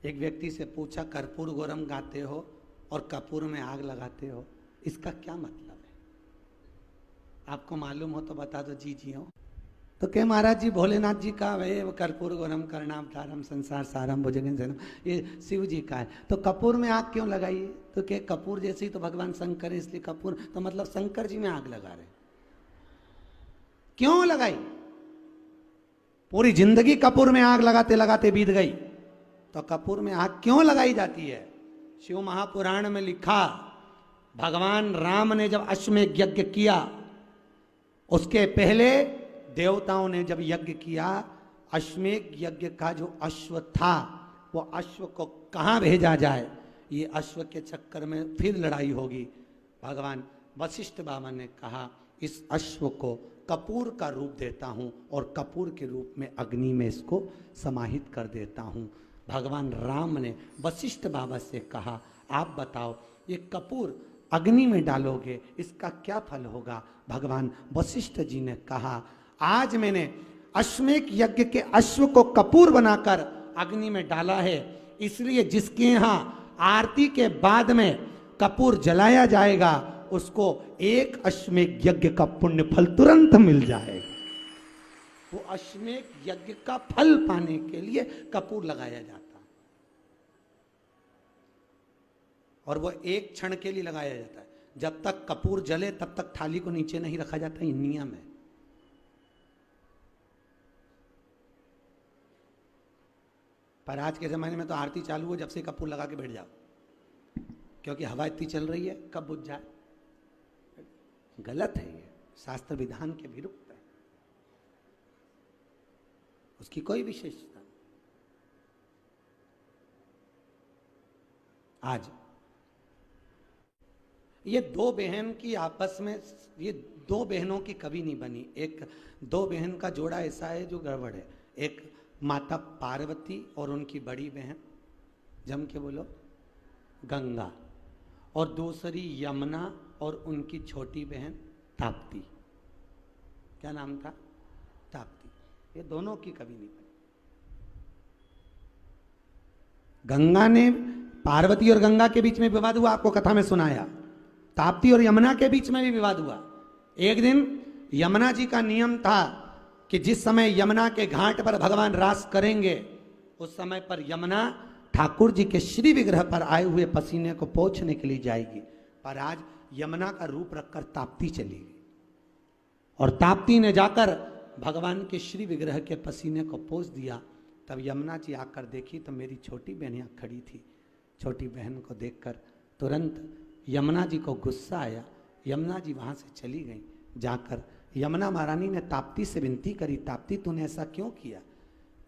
एक व्यक्ति से पूछा, कर्पूर गौरम गाते हो और कपूर में आग लगाते हो, इसका क्या मतलब है? आपको मालूम हो तो बता दो। जी जी हो। तो क्या महाराज जी, भोलेनाथ जी का वे कर्पूर गौरम करणावतारम संसार सारम भुजगेन सैनम, ये शिव जी का है। तो कपूर में आग क्यों लगाई? तो क्या कपूर जैसे ही तो भगवान शंकर है, इसलिए कपूर, तो मतलब शंकर जी में आग लगा रहे। क्यों लगाई? पूरी जिंदगी कपूर में आग लगाते लगाते बीत गई, तो कपूर में आग क्यों लगाई जाती है? शिव महापुराण में लिखा, भगवान राम ने जब अश्वमेध यज्ञ किया, उसके पहले देवताओं ने जब यज्ञ किया, अश्वमेध यज्ञ का जो अश्व था, वो अश्व को कहां भेजा जाए, ये अश्व के चक्कर में फिर लड़ाई होगी। भगवान वशिष्ठ बाबा ने कहा, इस अश्व को कपूर का रूप देता हूं और कपूर के रूप में अग्नि में इसको समाहित कर देता हूं। भगवान राम ने वशिष्ठ बाबा से कहा, आप बताओ, ये कपूर अग्नि में डालोगे, इसका क्या फल होगा? भगवान वशिष्ठ जी ने कहा, आज मैंने अश्वमेध यज्ञ के अश्व को कपूर बनाकर अग्नि में डाला है, इसलिए जिसके यहां आरती के बाद में कपूर जलाया जाएगा, उसको एक अश्वमेध यज्ञ का पुण्य फल तुरंत मिल जाएगा। वो अश्वमेध यज्ञ का फल पाने के लिए कपूर लगाया जाता, और वो एक क्षण के लिए लगाया जाता है। जब तक कपूर जले तब तक थाली को नीचे नहीं रखा जाता, ये नियम है। पर आज के जमाने में तो आरती चालू हो, जब से कपूर लगा के बैठ जाओ, क्योंकि हवा इतनी चल रही है, कब बुझ जाए। गलत है, ये शास्त्र विधान के विरुद्ध है, उसकी कोई विशेषता नहीं। आज ये दो बहन की आपस में, ये दो बहनों की कभी नहीं बनी। एक दो बहन का जोड़ा ऐसा है जो गड़बड़ है। एक माता पार्वती और उनकी बड़ी बहन, जम के बोलो, गंगा, और दूसरी यमुना और उनकी छोटी बहन ताप्ती। क्या नाम था? ताप्ती। ये दोनों की कभी नहीं बनी। गंगा ने, पार्वती और गंगा के बीच में विवाद हुआ, आपको कथा में सुनाया। ताप्ती और यमुना के बीच में भी विवाद हुआ। एक दिन यमुना जी का नियम था कि जिस समय यमुना के घाट पर भगवान रास करेंगे, उस समय पर यमुना ठाकुर जी के श्री विग्रह पर आए हुए पसीने को पोंछने के लिए जाएगी। पर आज यमुना का रूप रखकर ताप्ती चली गई, और ताप्ती ने जाकर भगवान के श्री विग्रह के पसीने को पोंछ दिया। तब यमुना जी आकर देखी तो मेरी छोटी बहन यहाँ खड़ी थी। छोटी बहन को देखकर तुरंत यमुना जी को गुस्सा आया। यमुना जी वहां से चली गई। जाकर यमुना महारानी ने ताप्ती से विनती करी, ताप्ती तूने ऐसा क्यों किया?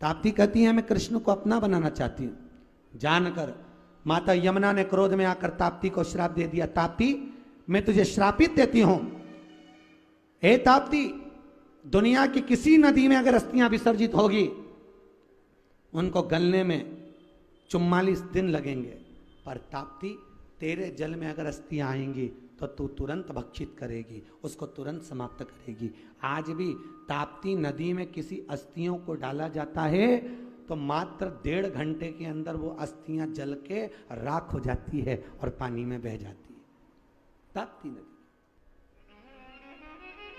ताप्ती कहती है, मैं कृष्ण को अपना बनाना चाहती हूँ। जानकर माता यमुना ने क्रोध में आकर ताप्ती को श्राप दे दिया। ताप्ती, मैं तुझे श्रापित देती हूं। हे ताप्ती, दुनिया की किसी नदी में अगर अस्थियां विसर्जित होगी, उनको गलने में 44 दिन लगेंगे, पर ताप्ती, तेरे जल में अगर अस्थियां आएंगी तो तू तुरंत भक्षित करेगी, उसको तुरंत समाप्त करेगी। आज भी ताप्ती नदी में किसी अस्थियों को डाला जाता है तो मात्र 1.5 घंटे के अंदर वो अस्थियां जल के राख हो जाती है और पानी में बह जाती है, ताप्ती नदी।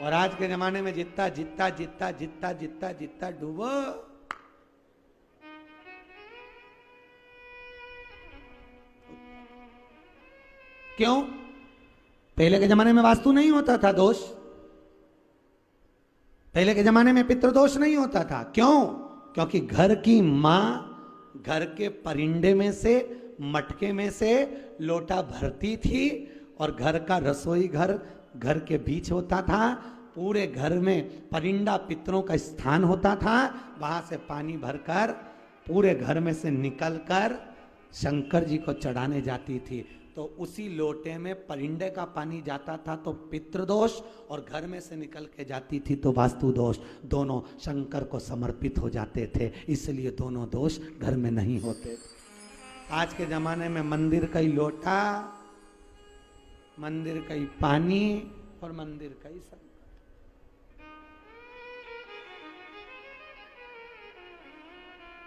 और आज के जमाने में जितना जितना जितना जितना जितना जितना डूबो, क्यों? पहले के जमाने में वास्तु नहीं होता था दोष, पहले के जमाने में पितृदोष नहीं होता था। क्यों? क्योंकि घर की मां घर के परिंदे में से, मटके में से लोटा भरती थी, और घर का रसोई घर घर के बीच होता था। पूरे घर में परिंदा पितरों का स्थान होता था। वहां से पानी भरकर पूरे घर में से निकलकर शंकर जी को चढ़ाने जाती थी। तो उसी लोटे में परिंदे का पानी जाता था तो पितृदोष, और घर में से निकल के जाती थी तो वास्तु दोष। दोनों शंकर को समर्पित हो जाते थे, इसलिए दोनों दोष घर में नहीं होते थे। आज के जमाने में मंदिर का ही लोटा, मंदिर का ही पानी और मंदिर का ही संकट।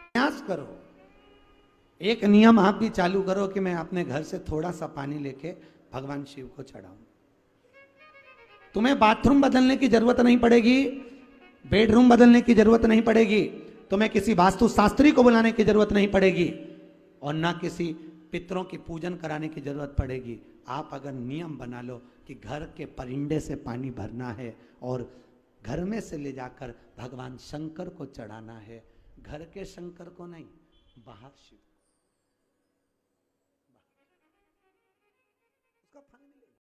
प्रयास करो, एक नियम आप भी चालू करो कि मैं अपने घर से थोड़ा सा पानी लेके भगवान शिव को चढ़ाऊं। तुम्हें बाथरूम बदलने की जरूरत नहीं पड़ेगी, बेडरूम बदलने की जरूरत नहीं पड़ेगी, तुम्हें किसी वास्तु शास्त्री को बुलाने की जरूरत नहीं पड़ेगी, और ना किसी पितरों की पूजन कराने की जरूरत पड़ेगी। आप अगर नियम बना लो कि घर के परिंदे से पानी भरना है और घर में से ले जाकर भगवान शंकर को चढ़ाना है, घर के शंकर को नहीं, बाहर शिव।